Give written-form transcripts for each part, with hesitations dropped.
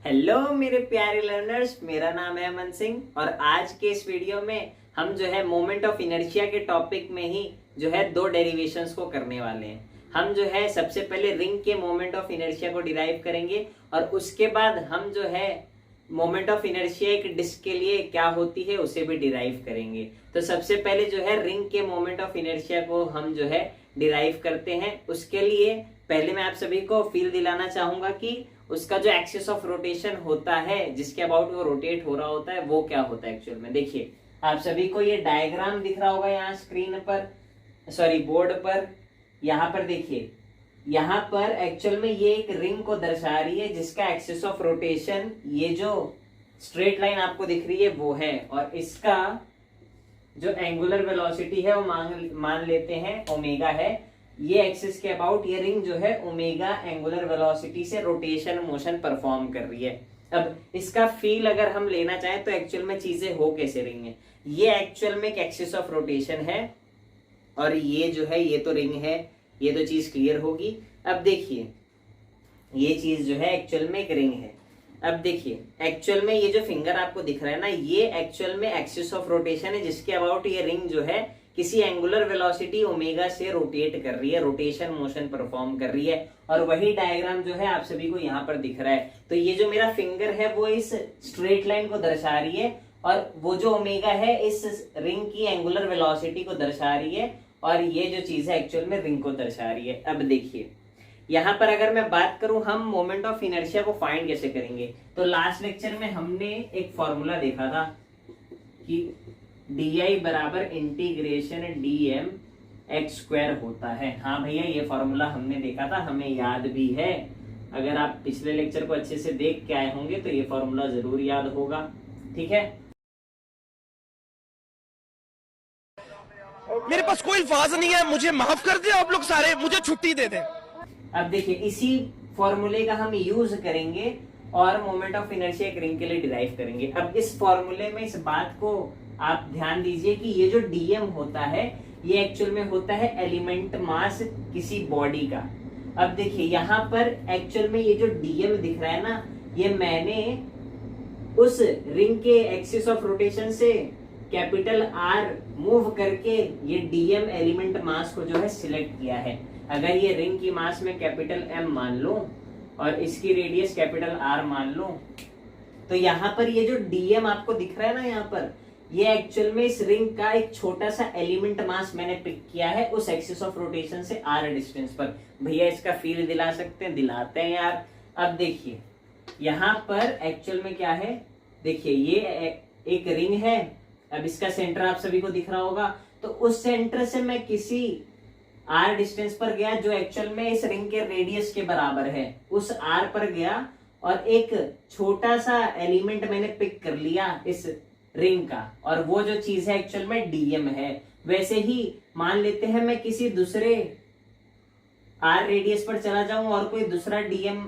Hello मेरे प्यारे learners, मेरा नाम है अमन सिंह और आज के इस वीडियो में हम जो है मोमेंट ऑफ इनर्शिया के टॉपिक में ही जो है दो डेरिवेशंस को करने वाले हैं। हम जो है सबसे पहले रिंग के मोमेंट ऑफ इनर्शिया को डिराइव करेंगे और उसके बाद हम जो है मोमेंट ऑफ इनर्शिया एक डिस्क के लिए क्या होती है उसे भी डिराइव करेंगे। तो सबसे पहले जो है रिंग के मोमेंट ऑफ इनर्शिया को हम जो है डिराइव करते हैं। उसके लिए पहले मैं आप सभी को फील दिलाना चाहूंगा कि उसका जो एक्सिस ऑफ रोटेशन होता है, जिसके अबाउट वो रोटेट हो रहा होता है, वो क्या होता है एक्चुअल में। देखिए आप सभी को ये डायग्राम दिख रहा होगा यहाँ स्क्रीन पर, सॉरी बोर्ड पर। यहाँ पर देखिए, यहाँ पर एक्चुअल में ये एक रिंग को दर्शा रही है जिसका एक्सिस ऑफ रोटेशन ये जो स्ट्रेट लाइन आपको दिख रही है वो है, और इसका जो एंगुलर वेलोसिटी है वो मान लेते हैं ओमेगा है। ये एक्सिस के अबाउट ये रिंग जो है ओमेगा एंगुलर वेलोसिटी से रोटेशन मोशन परफॉर्म कर रही है। अब इसका फील अगर हम लेना चाहें तो एक्चुअल में चीजें हो कैसे रही हैं। ये एक्चुअल में एक एक्सिस ऑफ रोटेशन है और ये जो है ये तो रिंग है, ये तो चीज क्लियर होगी। अब देखिए ये चीज जो है एक्चुअल में एक रिंग है। अब देखिए एक्चुअल में ये जो फिंगर आपको दिख रहा है ना, ये एक्चुअल में एक्सिस ऑफ रोटेशन है जिसके अबाउट ये रिंग जो है किसी एंगुलर वेलोसिटी ओमेगा से रोटेट कर रही है, रोटेशन मोशन परफॉर्म कर रही है। और वही डायग्राम जो है आप सभी को यहाँ पर दिख रहा है। तो ये जो मेरा फिंगर है वो इस स्ट्रेट लाइन को दर्शा रही है और वो जो ओमेगा है इस रिंग की एंगुलर वेलोसिटी को दर्शा रही है, और ये जो चीज है एक्चुअल में रिंग को दर्शा रही है। अब देखिए यहाँ पर अगर मैं बात करूं हम मोमेंट ऑफ इनर्शिया को फाइंड कैसे करेंगे, तो लास्ट लेक्चर में हमने एक फॉर्मूला देखा था कि डी बराबर इंटीग्रेशन dm एक्स स्क्वायर होता है। हाँ भैया ये फॉर्मूला हमने देखा था, हमें याद भी है। अगर आप पिछले लेक्चर को अच्छे से देख के आए होंगे तो ये फॉर्मूला जरूर याद होगा। ठीक है, मेरे पास कोई अल्फाज नहीं है, मुझे माफ कर दे आप लोग सारे, मुझे छुट्टी दे दें। अब देखिए इसी फॉर्मूले का हम यूज करेंगे और मोमेंट ऑफ इनर्शिया एक रिंग के लिए डिराइव करेंगे। अब इस फॉर्मूले में इस बात को आप ध्यान दीजिए कि ये जो dm होता है ये एक्चुअल में होता है एलिमेंट मास किसी बॉडी का। अब देखिए यहाँ पर एक्चुअल में ये जो dm दिख रहा है ना, ये मैंने उस रिंग के एक्सिस ऑफ रोटेशन से कैपिटल R मूव करके ये dm एलिमेंट मास को जो है सिलेक्ट किया है। अगर ये रिंग की मास में कैपिटल M मान लो और इसकी रेडियस कैपिटल R मान लो, तो यहाँ पर ये जो dm आपको दिख रहा है ना, यहाँ पर ये एक्चुअल में इस रिंग का एक छोटा सा एलिमेंट मास मैंने पिक किया है उस एक्सिस ऑफ रोटेशन से r डिस्टेंस पर। भैया इसका फील दिला सकते हैं? दिलाते हैं यार। अब देखिए यहाँ पर एक्चुअल में क्या है, देखिए ये एक रिंग है। अब इसका सेंटर आप सभी को दिख रहा होगा, तो उस सेंटर से मैं किसी r डिस्टेंस पर गया जो एक्चुअल में इस रिंग के रेडियस के बराबर है, उस r पर गया और एक छोटा सा एलिमेंट मैंने पिक कर लिया इस रिंग का, और वो जो चीज है एक्चुअल में dm है। वैसे ही मान लेते हैं मैं किसी दूसरे r रेडियस पर चला जाऊं और कोई दूसरा dm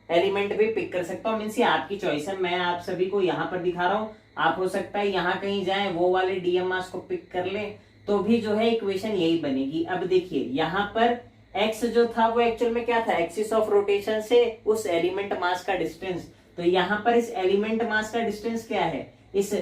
एलिमेंट भी पिक कर सकता हूं। मींस ये आपकी चॉइस है, मैं आप सभी को यहाँ पर दिखा रहा हूँ। आप हो सकता है यहाँ कहीं जाए वो वाले dm मास को पिक कर ले, तो भी जो है इक्वेशन यही बनेगी। अब देखिए यहाँ पर x जो था वो एक्चुअल में क्या था, एक्सिस ऑफ रोटेशन से उस एलिमेंट मास का डिस्टेंस। तो यहाँ पर इस एलिमेंट मास का डिस्टेंस क्या है, इस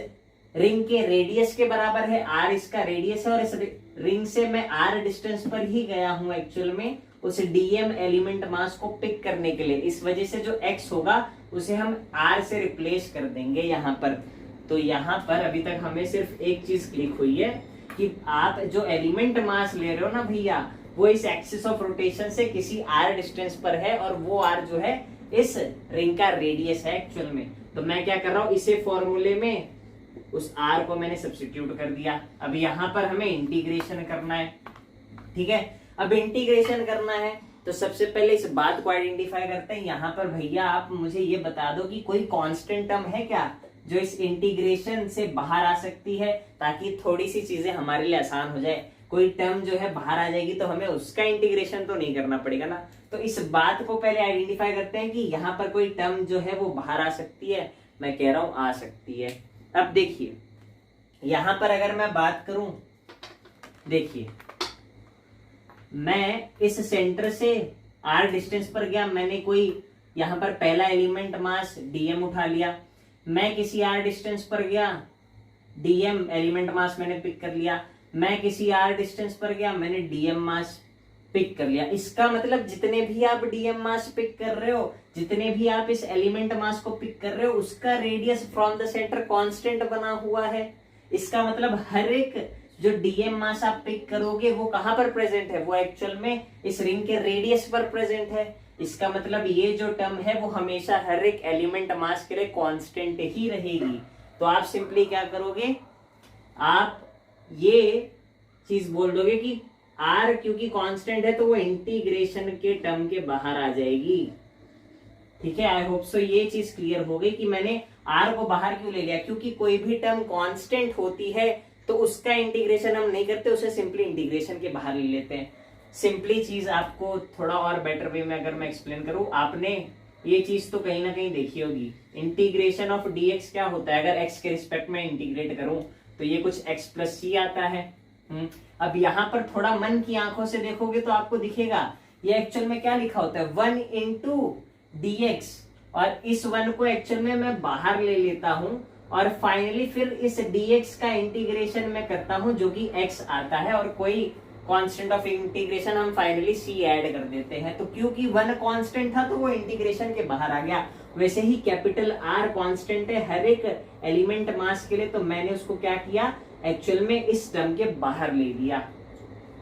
रिंग के रेडियस के बराबर है। r इसका रेडियस है और इस रिंग से मैं r डिस्टेंस पर ही गया हूं एक्चुअल में उस dm एलिमेंट मास को पिक करने के लिए। इस वजह से जो x होगा उसे हम r से रिप्लेस कर देंगे यहाँ पर। तो यहाँ पर अभी तक हमें सिर्फ एक चीज क्लिक हुई है कि आप जो एलिमेंट मास ले रहे हो ना भैया, वो इस एक्सिस ऑफ रोटेशन से किसी r डिस्टेंस पर है और वो r जो है इस रिंग का रेडियस है एक्चुअल में। तो मैं क्या कर रहा हूं, इसे फॉर्मूले में उस r को मैंने सब्स्टिट्यूट कर दिया। अब यहाँ पर हमें इंटीग्रेशन करना है। ठीक है, अब इंटीग्रेशन करना है तो सबसे पहले इस बात को आइडेंटिफाई करते हैं। यहाँ पर भैया आप मुझे ये बता दो कि कोई कांस्टेंट टर्म है क्या जो इस इंटीग्रेशन से बाहर आ सकती है, ताकि थोड़ी सी चीजें हमारे लिए आसान हो जाए। कोई टर्म जो है बाहर आ जाएगी तो हमें उसका इंटीग्रेशन तो नहीं करना पड़ेगा ना। तो इस बात को पहले आइडेंटिफाई करते हैं कि यहाँ पर कोई टर्म जो है वो बाहर आ सकती है। मैं कह रहा हूं आ सकती है। अब देखिए यहां पर अगर मैं बात करूं, देखिए मैं इस सेंटर से r डिस्टेंस पर गया, मैंने कोई यहाँ पर पहला एलिमेंट मास डीएम उठा लिया, मैं किसी आर डिस्टेंस पर गया, डीएम एलिमेंट मास मैंने पिक कर लिया, मैं किसी आर डिस्टेंस पर गया, मैंने डीएम मास पिक कर लिया। इसका मतलब जितने भी आप डीएम मास पिक कर रहे हो, जितने भी आप इस एलिमेंट मास को पिक कर रहे हो, उसका radius from the centre constant बना हुआ है। इसका मतलब हर एक जो डीएम मास आप पिक करोगे वो कहां पर प्रेजेंट है, वो एक्चुअल में इस रिंग के रेडियस पर प्रेजेंट है। इसका मतलब ये जो टर्म है वो हमेशा हर एक एलिमेंट मास के लिए कांस्टेंट ही रहेगी। तो आप सिंपली क्या करोगे, आप ये चीज बोल दोगे कि आर क्योंकि कांस्टेंट है तो वो इंटीग्रेशन के टर्म के बाहर आ जाएगी। ठीक है, आई होप सो ये चीज क्लियर हो गई कि मैंने आर को बाहर क्यों ले लिया, क्योंकि कोई भी टर्म कांस्टेंट होती है तो उसका इंटीग्रेशन हम नहीं करते, उसे सिंपली इंटीग्रेशन के बाहर ले लेते हैं। सिंपली चीज आपको थोड़ा और बेटर वे में अगर मैं एक्सप्लेन करूं, आपने ये चीज तो कहीं ना कहीं देखी होगी, इंटीग्रेशन ऑफ डीएक्स क्या होता है, अगर एक्स के रिस्पेक्ट में इंटीग्रेट करूं तो ये कुछ एक्स प्लस सी आता है। अब यहाँ पर थोड़ा मन की आंखों से देखोगे तो आपको दिखेगा ये एक्चुअल में क्या लिखा होता है, 1 इंटू डीएक्स, और इस 1 को एक्चुअल में मैं बाहर ले लेता हूं और फाइनली फिर इस dx का इंटीग्रेशन मैं करता हूं जो कि x आता है, और कोई कांस्टेंट ऑफ इंटीग्रेशन हम फाइनली c ऐड कर देते हैं। तो क्योंकि 1 कांस्टेंट था तो वो इंटीग्रेशन के बाहर आ गया। वैसे ही कैपिटल R कांस्टेंट है हर एक एलिमेंट मास के लिए, तो मैंने उसको क्या किया, एक्चुअल में इस टर्म के बाहर ले लिया।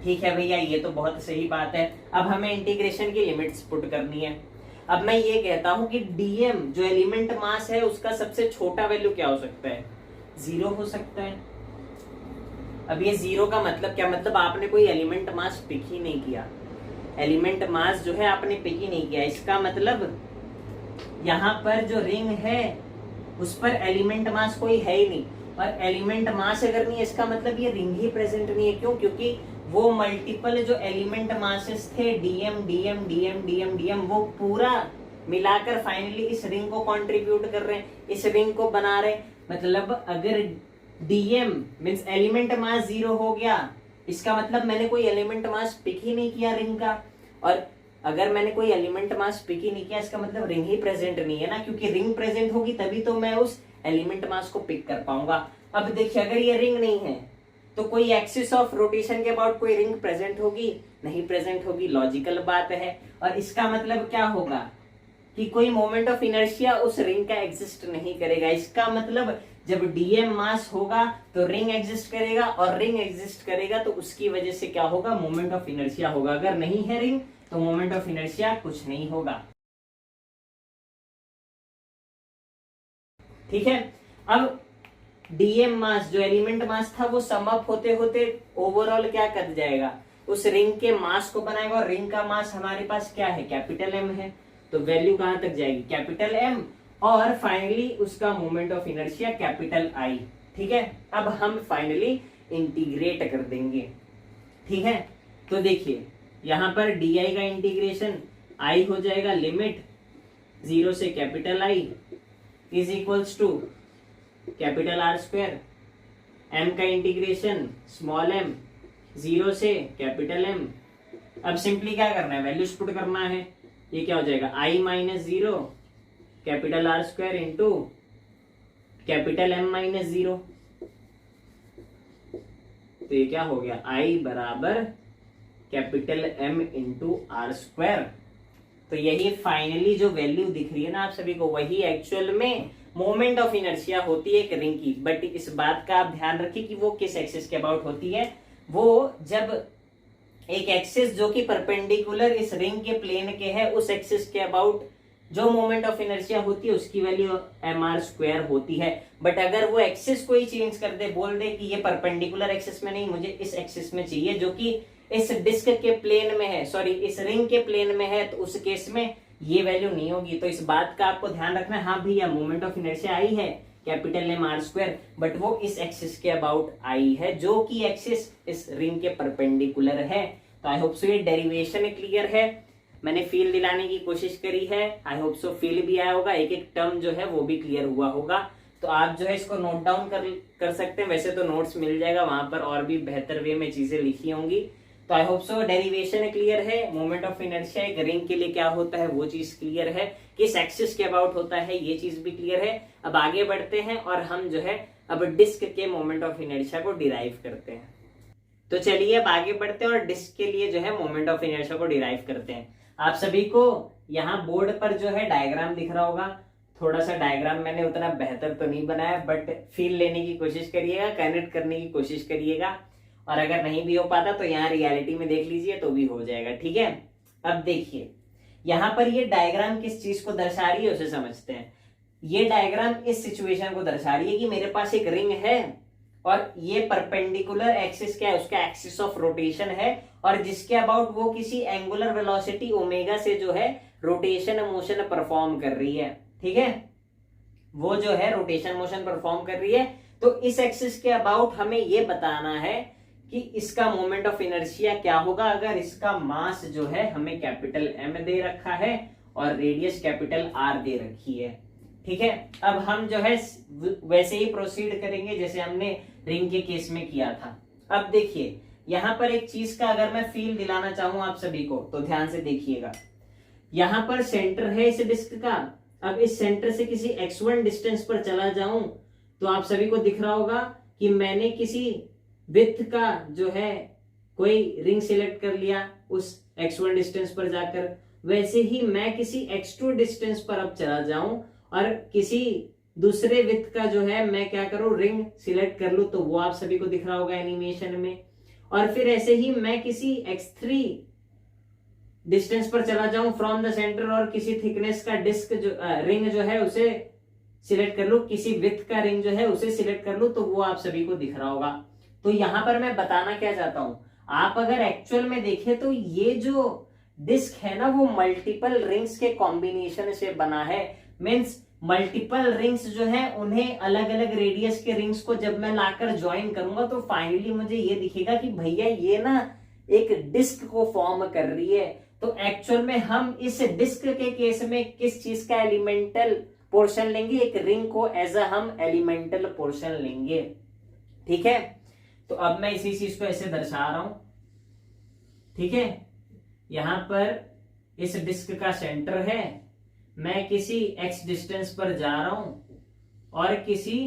ठीक है भैया, ये तो बहुत सही बात है। अब हमें इंटीग्रेशन की लिमिट्स पुट करनी है। अब मैं ये कहता हूं कि डीएम जो एलिमेंट मास है उसका सबसे छोटा वैल्यू क्या हो सकता है, 0 हो सकता है। अब ये 0 का मतलब क्या, मतलब आपने कोई एलिमेंट मास पिक ही नहीं किया, एलिमेंट मास जो है आपने पिक ही नहीं किया। इसका मतलब यहाँ पर जो रिंग है उस पर एलिमेंट मास कोई है ही नहीं, और एलिमेंट मास अगर नहीं है इसका मतलब ये रिंग ही प्रेजेंट नहीं है। क्यों, क्योंकि वो मल्टीपल जो एलिमेंट मासेस थे DM DM DM DM DM, वो पूरा मिलाकर फाइनली इस रिंग को कंट्रीब्यूट कर रहे हैं, इस रिंग को बना रहे। मतलब अगर डीएम मींस एलिमेंट मास 0 हो गया, इसका मतलब मैंने कोई एलिमेंट मास पिक ही नहीं किया रिंग का, और अगर मैंने कोई एलिमेंट मास पिक ही नहीं किया इसका मतलब रिंग ही प्रेजेंट नहीं है ना, क्योंकि रिंग प्रेजेंट होगी तभी तो मैं उस एलिमेंट मास को पिक कर पाऊंगा। अब देखिए, अगर ये रिंग नहीं है तो कोई एक्सिस ऑफ रोटेशन के अबाउट कोई रिंग प्रेजेंट होगी, नहीं प्रेजेंट होगी, लॉजिकल बात है। और इसका मतलब क्या होगा कि कोई मोमेंट ऑफ इनर्शिया उस रिंग का एग्जिस्ट नहीं करेगा। इसका मतलब जब डीएम मास होगा तो रिंग एग्जिस्ट करेगा, और रिंग एग्जिस्ट करेगा तो उसकी वजह से क्या होगा, मोमेंट ऑफ इनर्शिया होगा। अगर नहीं है रिंग तो मोमेंट ऑफ इनर्शिया कुछ नहीं होगा। ठीक है, अब डीएम मास जो एलिमेंट मास था वो सम अप होते होते ओवरऑल क्या कर जाएगा, उस रिंग के मास को बनाएगा, और रिंग का मास हमारे पास क्या है, कैपिटल एम है, तो वैल्यू कहां तक जाएगी, कैपिटल एम, और फाइनली उसका moment of inertia capital I. ठीक है, अब हम फाइनली इंटीग्रेट कर देंगे। ठीक है, तो देखिए यहां पर डी आई का इंटीग्रेशन आई हो जाएगा, लिमिट 0 से capital I is equals to capital R square, M का इंटीग्रेशन स्मॉल एम 0 से कैपिटल एम। अब सिंपली क्या करना है, वैल्यूज पुट करना है। ये क्या हो जाएगा, I minus 0 capital R square into capital M minus 0। तो ये क्या हो गया, आई बराबर capital M into R square. तो यही फाइनली जो वैल्यू दिख रही है ना आप सभी को, वही एक्चुअल में मोमेंट ऑफ इनर्शिया होती है एक रिंग की। बट इस बात का आप ध्यान रखिए कि वो किस एक्सिस के अबाउट होती है, वो जब एक एक्सिस जो कि परपेंडिकुलर इस रिंग के प्लेन के है उस एक्सिस के अबाउट जो मोमेंट ऑफ इनर्शिया होती है उसकी वैल्यू एम आर स्क्वायर होती है। बट अगर वो एक्सिस को ही चेंज कर दे, बोल दे कि ये परपेंडिकुलर एक्सिस में नहीं, मुझे इस एक्सिस में चाहिए जो कि इस डिस्क के प्लेन में है, सॉरी इस रिंग के प्लेन में है, तो उस केस में ये वैल्यू नहीं होगी। तो इस बात का आपको ध्यान रखना है। हाँ भैया, मोमेंट ऑफ इनर्शिया आई है capital M R square, but वो इस एक्सिस के अबाउट आई है जो कि एक्सिस इस रिंग के परपेंडिकुलर है। तो आई होप सो ये डेरिवेशन क्लियर है, मैंने फील दिलाने की कोशिश करी है। आई होप सो फील भी आया होगा, एक एक टर्म जो है वो भी क्लियर हुआ होगा। तो आप जो है इसको नोट डाउन कर सकते हैं। वैसे तो नोट्स मिल जाएगा वहां पर, और भी बेहतर वे में चीजें लिखी होंगी। तो I hope so derivation clear है, मोमेंट ऑफ इनर्शिया एक रिंग के लिए क्या होता है वो चीज क्लियर है, किस एक्सिस के अबाउट होता है ये चीज भी क्लियर है। अब आगे बढ़ते हैं और हम जो है अब डिस्क के मोमेंट ऑफ इनर्शिया को डिराइव करते हैं। तो चलिए अब आगे बढ़ते हैं और डिस्क के लिए जो है मोमेंट ऑफ इनर्शिया को डिराइव करते हैं। आप सभी को यहाँ बोर्ड पर जो है डायग्राम दिख रहा होगा, थोड़ा सा डायग्राम मैंने उतना बेहतर तो नहीं बनाया, बट फील लेने की कोशिश करिएगा, कनेक्ट करने की कोशिश करिएगा, और अगर नहीं भी हो पाता तो यहाँ रियलिटी में देख लीजिए तो भी हो जाएगा, ठीक है। अब देखिए यहाँ पर ये डायग्राम किस चीज को दर्शा रही है उसे समझते हैं। ये डायग्राम इस सिचुएशन को दर्शा रही है कि मेरे पास एक रिंग है और ये परपेंडिकुलर एक्सिस क्या है, उसका एक्सिस ऑफ रोटेशन है, और जिसके अबाउट वो किसी एंगुलर वेलोसिटी ओमेगा से जो है रोटेशन मोशन परफॉर्म कर रही है, ठीक है। वो जो है रोटेशन मोशन परफॉर्म कर रही है। तो इस एक्सिस के अबाउट हमें ये बताना है कि इसका मोमेंट ऑफ इनर्शिया क्या होगा अगर इसका मास जो है हमें कैपिटल M दे रखा है और रेडियस कैपिटल R दे रखी है, ठीक है। अब हम जो है वैसे ही प्रोसीड करेंगे जैसे हमने रिंग के केस में किया था। अब देखिए यहाँ पर एक चीज का अगर मैं फील दिलाना चाहूं आप सभी को तो ध्यान से देखिएगा। यहाँ पर सेंटर है इस डिस्क का, अब इस सेंटर से किसी x1 डिस्टेंस पर चला जाऊं तो आप सभी को दिख रहा होगा कि मैंने किसी विड्थ का जो है कोई रिंग सिलेक्ट कर लिया उस x1 डिस्टेंस पर जाकर। वैसे ही मैं किसी x2 डिस्टेंस पर अब चला जाऊं और किसी दूसरे विड्थ का जो है मैं क्या करूं रिंग सिलेक्ट कर लूं, तो वो आप सभी को दिख रहा होगा एनिमेशन में। और फिर ऐसे ही मैं किसी x3 डिस्टेंस पर चला जाऊं फ्रॉम द सेंटर और किसी थिकनेस का डिस्क जो रिंग जो है उसे सिलेक्ट कर लूं, किसी विड्थ का रिंग जो है उसे सिलेक्ट कर लूं, तो वो आप सभी को दिख रहा होगा। तो यहां पर मैं बताना क्या चाहता हूं, आप अगर एक्चुअल में देखें तो ये जो डिस्क है ना वो मल्टीपल रिंग्स के कॉम्बिनेशन से बना है। मींस मल्टीपल रिंग्स जो है उन्हें अलग अलग रेडियस के रिंग्स को जब मैं लाकर ज्वाइन करूंगा तो फाइनली मुझे ये दिखेगा कि भैया ये ना एक डिस्क को फॉर्म कर रही है। तो एक्चुअल में हम इस डिस्क के केस में किस चीज का एलिमेंटल पोर्शन लेंगे, एक रिंग को एज अ हम एलिमेंटल पोर्शन लेंगे, ठीक है। तो अब मैं इसी चीज को ऐसे दर्शा रहा हूं, ठीक है। यहां पर इस डिस्क का सेंटर है, मैं किसी x डिस्टेंस पर जा रहा हूं और किसी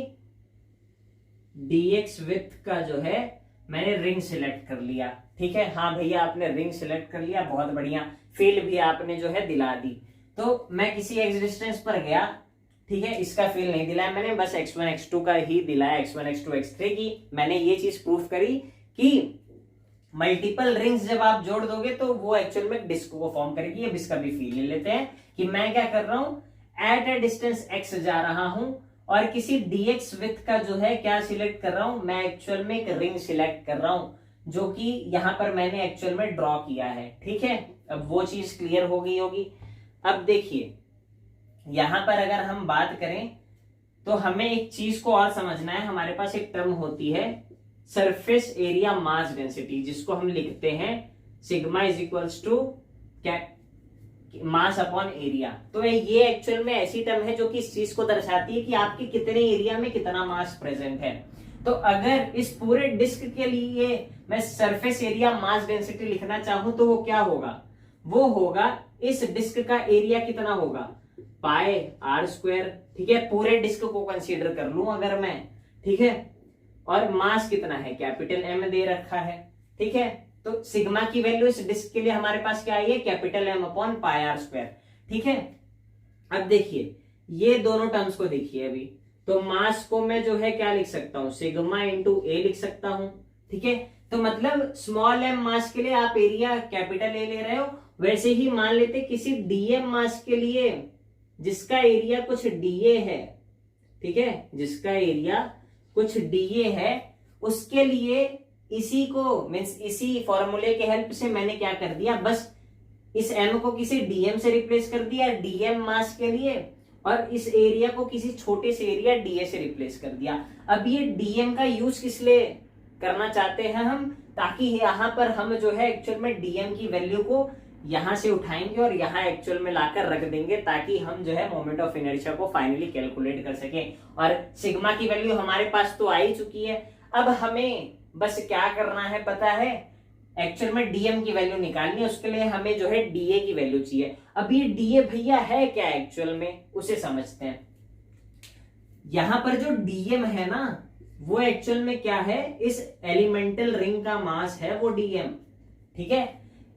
dx विड्थ का जो है मैंने रिंग सिलेक्ट कर लिया, ठीक है। हाँ भैया आपने रिंग सिलेक्ट कर लिया, बहुत बढ़िया, फील भी आपने जो है दिला दी। तो मैं किसी x डिस्टेंस पर गया, ठीक है, इसका फील नहीं दिलाया मैंने, बस x1 x2 का ही दिलाया, x1 x2 x3 की। मैंने ये चीज प्रूफ करी कि मल्टीपल रिंग्स जब आप जोड़ दोगे तो वो एक्चुअल में डिस्क को फॉर्म करेगी। अब इसका भी फील ले लेते हैं कि मैं क्या कर रहा हूं, एट अ डिस्टेंस x जा रहा हूं और किसी dx विड्थ का जो है क्या सिलेक्ट कर रहा हूं, मैं एक्चुअल में एक रिंग सिलेक्ट कर रहा हूं जो कि यहां पर मैंने एक्चुअल में ड्रॉ किया है, ठीक है। अब वो चीज क्लियर हो गई होगी। अब देखिए यहां पर अगर हम बात करें तो हमें एक चीज को और समझना है। हमारे पास एक टर्म होती है सरफेस एरिया मास डेंसिटी, जिसको हम लिखते हैं sigma is equals to mass upon area. तो ये एक्चुअल में ऐसी टर्म है जो कि इस चीज को दर्शाती है कि आपके कितने एरिया में कितना मास प्रेजेंट है। तो अगर इस पूरे डिस्क के लिए मैं सरफेस एरिया मास डेंसिटी लिखना चाहूं तो वो क्या होगा, वो होगा इस डिस्क का एरिया कितना होगा, पाई आर स्क्वायर, ठीक है। पूरे डिस्क को कंसीडर कर लूं अगर मैं, ठीक है, और मास कितना है, कैपिटल M दे रखा है, ठीक है। तो सिग्मा की वैल्यू इस डिस्क के लिए हमारे पास क्या आई है, capital M upon pi R square, ठीक है। अब देखिए ये दोनों टर्म्स को देखिए अभी, तो मास को मैं जो है क्या लिख सकता हूं, सिग्मा इंटू ए लिख सकता हूं, ठीक है। तो मतलब स्मॉल m मास के लिए आप एरिया कैपिटल ए ले रहे हो, वैसे ही मान लेते किसी dm मास के लिए जिसका एरिया कुछ dA है, ठीक है, जिसका एरिया कुछ dA है, उसके लिए इसी को मींस इसी फॉर्मूले के हेल्प से मैंने क्या कर दिया, बस इस m को किसी dm से रिप्लेस कर दिया dm मास के लिए, और इस एरिया को किसी छोटे से एरिया dA से रिप्लेस कर दिया। अब ये dm का यूज किस लिए करना चाहते हैं हम, ताकि यहाँ पर हम जो है एक्चुअल में dm की वैल्यू को यहां से उठाएंगे और यहाँ एक्चुअल में लाकर रख देंगे, ताकि हम जो है मोमेंट ऑफ इनर्शिया को फाइनली कैलकुलेट कर सकें। और सिग्मा की वैल्यू हमारे पास तो आ ही चुकी है, अब हमें बस क्या करना है पता है, एक्चुअल में डीएम की वैल्यू निकालनी है, उसके लिए हमें जो है डीए की वैल्यू चाहिए। अब ये डीए भैया है क्या एक्चुअल में, उसे समझते हैं। यहां पर जो डीएम है ना, वो एक्चुअल में क्या है, इस एलिमेंटल रिंग का मास है वो डीएम, ठीक है।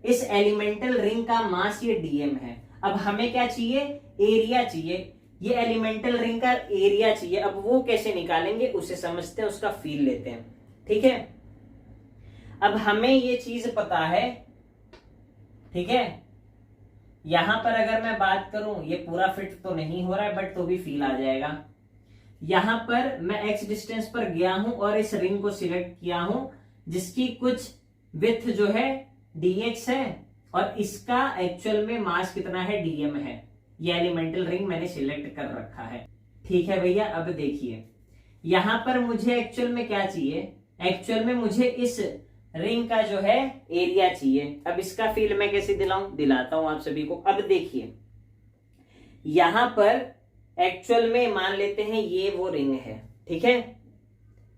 इस एलिमेंटल रिंग का मास ये डीएम है। अब हमें क्या चाहिए, एरिया चाहिए, ये एलिमेंटल रिंग का एरिया चाहिए। अब वो कैसे निकालेंगे उसे समझते हैं, उसका फील लेते हैं, ठीक है। अब हमें ये चीज पता है, ठीक है। यहां पर अगर मैं बात करूं, ये पूरा फिट तो नहीं हो रहा है बट तो भी फील आ जाएगा। यहां पर मैं एक्स डिस्टेंस पर गया हूं और इस रिंग को सिलेक्ट किया हूं, जिसकी कुछ विड्थ जो है dx है और इसका एक्चुअल में मास कितना है, dm है। ये एलिमेंटल रिंग मैंने सिलेक्ट कर रखा है, ठीक है भैया। अब देखिए यहां पर मुझे एक्चुअल में क्या चाहिए, एक्चुअल में मुझे इस रिंग का जो है एरिया चाहिए। अब इसका फील मैं कैसे दिलाता हूं आप सभी को। अब देखिए यहां पर एक्चुअल में मान लेते हैं ये वो रिंग है, ठीक है।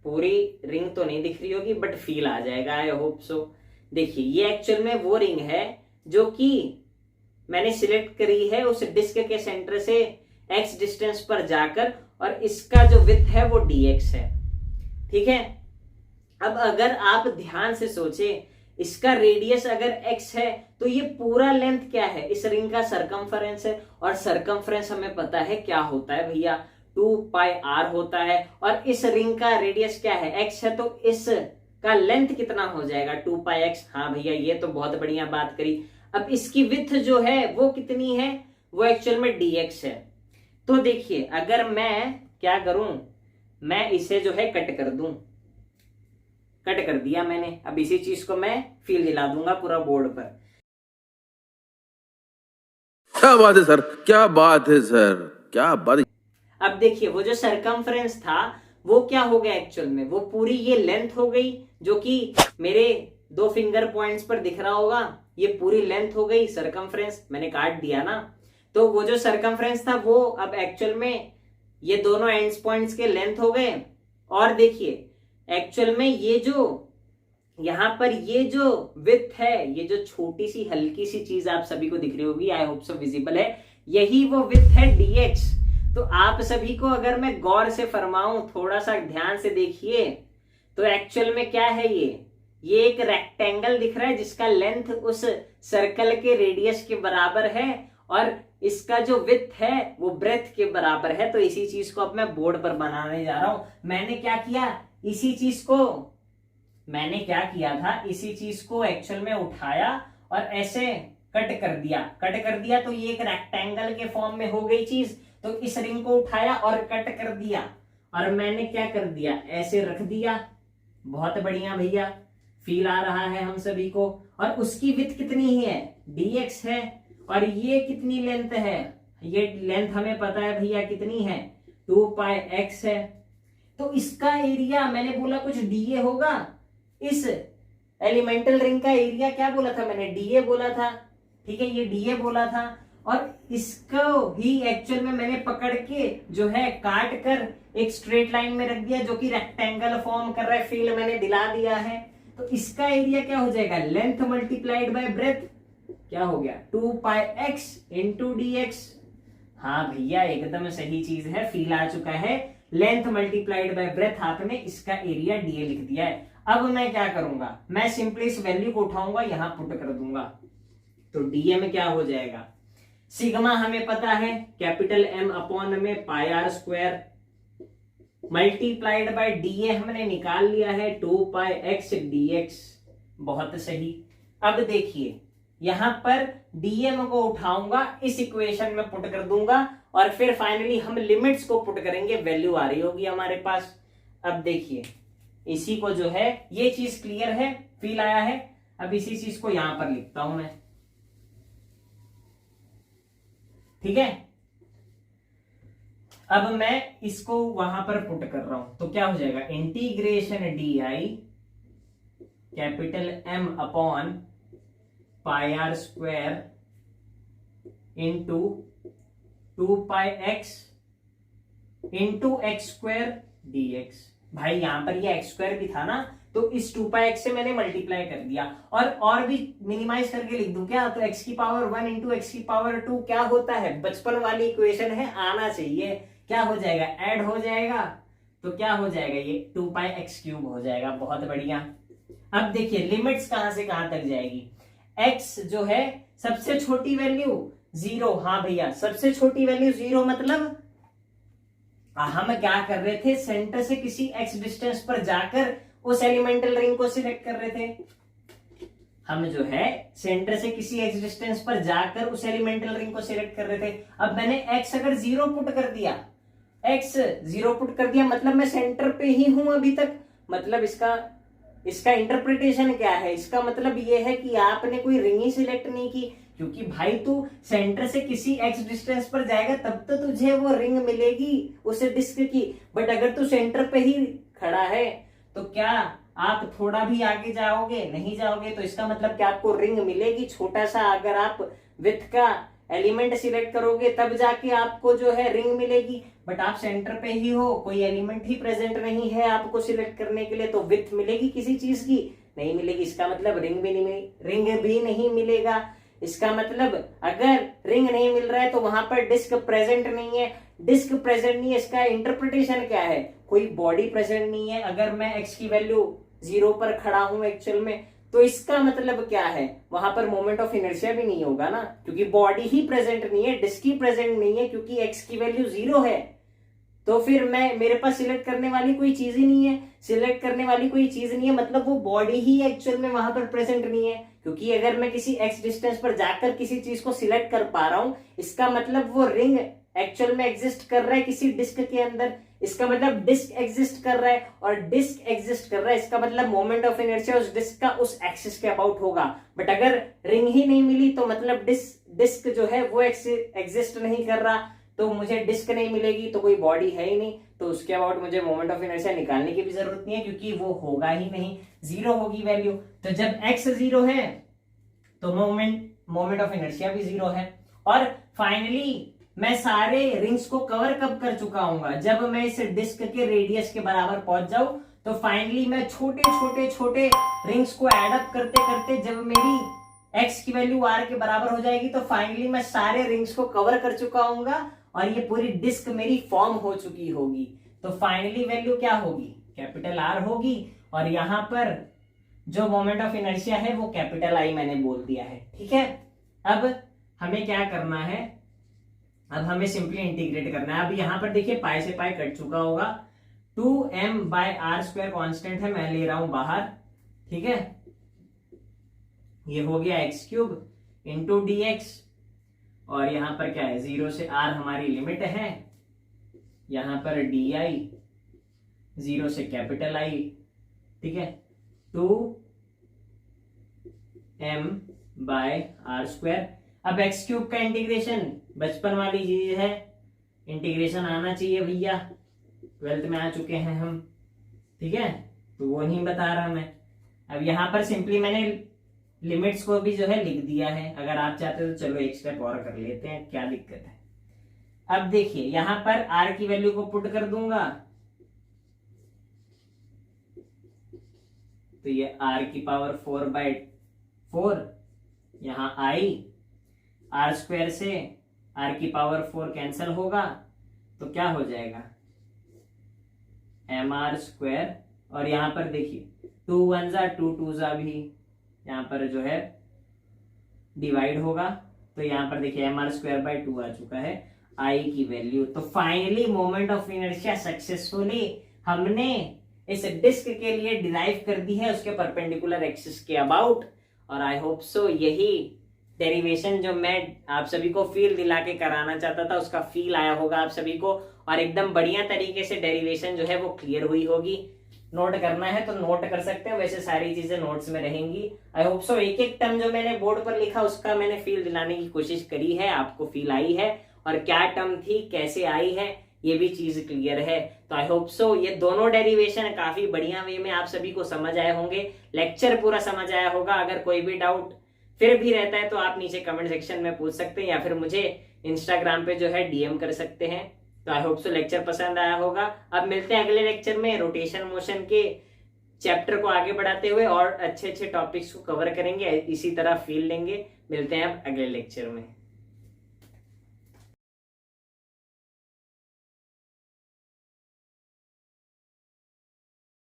पूरी रिंग तो नहीं दिख रही होगी बट फील आ जाएगा, आई होप सो। देखिए ये एक्चुअल में वो रिंग है जो कि मैंने सिलेक्ट करी है उस डिस्क के सेंटर से x डिस्टेंस पर जाकर, और इसका जो विड्थ है वो dx है, ठीक है। अब अगर आप ध्यान से सोचे, इसका रेडियस अगर x है तो ये पूरा लेंथ क्या है, इस रिंग का सरकमफरेंस है, और सरकमफरेंस हमें पता है क्या होता है भैया, 2 पाई r होता है। और इस रिंग का रेडियस क्या है, x है, तो इस का लेंथ कितना हो जाएगा, 2 पाई x। हाँ भैया ये तो बहुत बढ़िया बात करी। अब इसकी विड्थ जो है वो कितनी है, वो एक्चुअल में dx है। तो देखिए अगर मैं क्या करूं, मैं इसे जो है कट कर दूं, कट कर दिया मैंने। अब इसी चीज को मैं फील दिला दूंगा पूरा बोर्ड पर। क्या बात है सर, क्या बात है सर, क्या बात है। अब देखिए वो जो सरकमफ्रेंस था वो क्या हो गया एक्चुअल में, वो पूरी ये लेंथ हो गई, जो कि मेरे 2 फिंगर पॉइंट्स पर दिख रहा होगा। ये पूरी लेंथ हो गई, सरकमफ्रेंस मैंने काट दिया ना। तो वो जो सरकमफ्रेंस था वो अब एक्चुअल में ये दोनों एंड्स पॉइंट्स के लेंथ हो गए। और देखिए एक्चुअल में ये जो यहां पर ये जो विड्थ है, ये जो छोटी सी हल्की सी चीज आप सभी को दिख रही होगी, आई होप सो विजिबल है, यही वो विड्थ है dx। तो आप सभी को अगर मैं गौर से फरमाऊं, थोड़ा सा ध्यान से देखिए, तो एक्चुअल में क्या है, ये एक रेक्टेंगल दिख रहा है जिसका लेंथ उस सर्कल के रेडियस के बराबर है, और इसका जो विड्थ है वो ब्रेथ के बराबर है। तो इसी चीज को अब मैं बोर्ड पर बनाने जा रहा हूं। मैंने क्या किया, इसी चीज को मैंने क्या किया था, इसी चीज को एक्चुअल में उठाया और ऐसे कट कर दिया, कट कर दिया तो ये एक रेक्टेंगल के फॉर्म में हो गई चीज। तो इस रिंग को उठाया और कट कर दिया, और मैंने क्या कर दिया, ऐसे रख दिया। बहुत बढ़िया भैया, फील आ रहा है हम सभी को। और उसकी विड्थ कितनी ही है, dx है, और ये कितनी लेंथ है, ये लेंथ हमें पता है भैया कितनी है, 2 पाई x है। तो इसका एरिया मैंने बोला कुछ dA होगा। इस एलिमेंटल रिंग का एरिया क्या बोला था मैंने, dA बोला था, ठीक है, ये dA बोला था। और इसको ही एक्चुअल में मैंने पकड़ के जो है काट कर एक स्ट्रेट लाइन में रख दिया, जो कि रेक्टेंगल फॉर्म कर रहा है, फील मैंने दिला दिया है। तो इसका एरिया क्या हो जाएगा, लेंथ मल्टीप्लाइड बाय ब्रेथ, क्या हो गया, 2 पाई x इंटू dx। हाँ भैया एकदम सही चीज है, फील आ चुका है। लेंथ मल्टीप्लाइड बाय ब्रेथ, आपने इसका एरिया dA लिख दिया है। अब मैं क्या करूंगा, मैं सिंपली इस वैल्यू को उठाऊंगा, यहां पुट कर दूंगा। तो dA में क्या हो जाएगा, सिग्मा हमें पता है, कैपिटल M अपॉन में pi R square, multiplied by dA हमने निकाल लिया है, 2 पाई x dx। बहुत सही। अब देखिए यहां पर dm को उठाऊंगा, इस इक्वेशन में पुट कर दूंगा, और फिर फाइनली हम लिमिट्स को पुट करेंगे, वैल्यू आ रही होगी हमारे पास। अब देखिए इसी को जो है, ये चीज क्लियर है, फील आया है। अब इसी चीज को यहां पर लिखता हूं मैं, ठीक है। अब मैं इसको वहां पर पुट कर रहा हूं, तो क्या हो जाएगा, integration D capital M upon pi R square into 2 pi x into x square dx। भाई यहाँ पर ये x स्क्वायर भी था ना, तो इस 2π x से मैंने मल्टीप्लाई कर दिया और भी मिनिमाइज करके लिख दूं क्या, तो x की पावर 1 इंटू एक्स की पावर 2 क्या होता है, बचपन वाली इक्वेशन है, आना चाहिए, क्या हो जाएगा, ऐड हो जाएगा, तो क्या हो जाएगा ये 2π x क्यूब हो जाएगा। बहुत बढ़िया। अब देखिए लिमिट्स कहां से कहां तक जाएगी, x जो है सबसे छोटी वैल्यू 0, हाँ भैया सबसे छोटी वैल्यू 0, मतलब हम क्या कर रहे थे, सेंटर से किसी x डिस्टेंस पर जाकर उस एलिमेंटल रिंग को सिलेक्ट कर रहे थे। हम जो है सेंटर से किसी x डिस्टेंस पर जाकर उस एलिमेंटल रिंग को सिलेक्ट कर रहे थे। अब मैंने x अगर 0 पुट कर दिया, x 0 पुट कर दिया, मतलब मैं सेंटर पे ही हूं अभी तक, मतलब इसका इंटरप्रिटेशन क्या है, इसका मतलब ये है कि आपने कोई रिंग ही सिलेक्ट नहीं की, क्योंकि भाई तू सेंटर से किसी x डिस्टेंस पर जाएगा तब तो तुझे वो रिंग मिलेगी उस डिस्क की, बट अगर तू सेंटर पे ही खड़ा है तो क्या आप थोड़ा भी आगे जाओगे, नहीं जाओगे, तो इसका मतलब कि आपको रिंग मिलेगी छोटा सा, अगर आप विड्थ का एलिमेंट सिलेक्ट करोगे तब जाके आपको जो है रिंग मिलेगी, बट आप सेंटर पे ही हो, कोई एलिमेंट ही प्रेजेंट नहीं है आपको सिलेक्ट करने के लिए, तो विड्थ मिलेगी किसी चीज की, नहीं मिलेगी, इसका मतलब रिंग भी नहीं मिलेगा। इसका मतलब अगर रिंग नहीं मिल रहा है तो वहां पर डिस्क प्रेजेंट नहीं है, डिस्क प्रेजेंट नहीं है, इसका इंटरप्रिटेशन क्या है, कोई बॉडी प्रेजेंट नहीं है। अगर मैं x की वैल्यू 0 पर खड़ा हूं एक्चुअल में, तो इसका मतलब क्या है, वहां पर मोमेंट ऑफ इनर्शिया भी नहीं होगा ना, क्योंकि बॉडी ही प्रेजेंट नहीं है, डिस्क ही प्रेजेंट नहीं है, क्योंकि x की वैल्यू 0 है, तो फिर मेरे पास सिलेक्ट करने वाली कोई चीज ही नहीं है, सिलेक्ट करने वाली कोई चीज नहीं है, मतलब वो बॉडी ही एक्चुअल में वहां पर प्रेजेंट नहीं है, क्योंकि अगर मैं किसी x डिस्टेंस पर जाकर किसी चीज को सिलेक्ट कर पा रहा हूं, इसका मतलब वो रिंग एक्चुअल में एग्जिस्ट कर रहा है किसी डिस्क के अंदर, इसका मतलब डिस्क एग्जिस्ट कर रहा है, और डिस्क एग्जिस्ट कर रहा है इसका मतलब मोमेंट ऑफ इनर्शिया उस डिस्क का उस एक्सिस के अबाउट होगा, बट अगर रिंग ही नहीं मिली तो मतलब डिस्क जो है वो एग्जिस्ट नहीं कर रहा, तो मुझे डिस्क नहीं मिलेगी, तो कोई बॉडी है ही नहीं, तो उसके अबाउट मुझे मोमेंट ऑफ इनर्शिया निकालने की भी जरूरत नहीं है, क्योंकि वो होगा ही नहीं, 0 होगी वैल्यू। तो जब x 0 है तो मोमेंट ऑफ इनर्शिया भी 0 है। और फाइनली मैं सारे रिंग्स को कवर कब कर चुका हूंगा, जब मैं इस डिस्क के रेडियस के बराबर पहुंच जाऊं, तो फाइनली मैं छोटे छोटे छोटे रिंग्स को एड अप करते करते जब मेरी x की वैल्यू r के बराबर हो जाएगी, तो फाइनली मैं सारे रिंग्स को कवर कर चुका हूंगा और ये पूरी डिस्क मेरी फॉर्म हो चुकी होगी। तो फाइनली वैल्यू क्या होगी, कैपिटल R होगी, और यहां पर जो मोमेंट ऑफ इनर्शिया है वो कैपिटल I मैंने बोल दिया है। ठीक है, अब हमें क्या करना है, अब हमें सिंपली इंटीग्रेट करना है। अब यहां पर देखिए पाई से पाई कट चुका होगा, 2m/r² कांस्टेंट है, मैं ले रहा हूं बाहर, ठीक है, ये हो गया x³ इंटू dx, और यहां पर क्या है 0 से r हमारी लिमिट है, यहां पर di 0 से कैपिटल I, ठीक है, 2m/r²। अब x³ का इंटीग्रेशन बचपन वाली चीज है, इंटीग्रेशन आना चाहिए भैया, 12th में आ चुके हैं हम, ठीक है, तो वो नहीं बता रहा मैं। अब यहां पर सिंपली मैंने लिमिट्स को भी जो है लिख दिया है, अगर आप चाहते हो तो चलो एक स्टेप और कर लेते हैं, क्या दिक्कत है। अब देखिए यहां पर r की वैल्यू को पुट कर दूंगा, तो ये r⁴ 4/4, यहां I, r² से r⁴ कैंसल होगा, तो क्या हो जाएगा mr², और यहां पर देखिए 2 1 जा 2 2 जा भी यहां पर जो है डिवाइड होगा, तो यहां पर देखिए mr²/2 आ चुका है I की वैल्यू। तो finally moment of inertia successfully हमने इस डिस्क के लिए डिराइव कर दी है उसके परपेंडिकुलर एक्सिस के अबाउट, और आई होप सो यही डेरिवेशन जो मैं आप सभी को फील दिला के कराना चाहता था उसका फील आया होगा आप सभी को, और एकदम बढ़िया तरीके से डेरिवेशन जो है वो क्लियर हुई होगी। नोट करना है तो नोट कर सकते हैं, वैसे सारी चीजें नोट्स में रहेंगी। आई होप सो एक एक टर्म जो मैंने बोर्ड पर लिखा उसका मैंने फील दिलाने की कोशिश करी है, आपको फील आई है, और क्या टर्म थी कैसे आई है ये भी चीज क्लियर है। तो आई होप सो ये दोनों डेरिवेशन काफी बढ़िया वे में आप सभी को समझ आए होंगे, लेक्चर पूरा समझ आया होगा। अगर कोई भी डाउट फिर भी रहता है तो आप नीचे कमेंट सेक्शन में पूछ सकते हैं, या फिर मुझे इंस्टाग्राम पे जो है DM कर सकते हैं। तो आई होप सो लेक्चर पसंद आया होगा। अब मिलते हैं अगले लेक्चर में, रोटेशन मोशन के चैप्टर को आगे बढ़ाते हुए और अच्छे अच्छे टॉपिक्स को कवर करेंगे, इसी तरह फील लेंगे। मिलते हैं अब अगले लेक्चर में।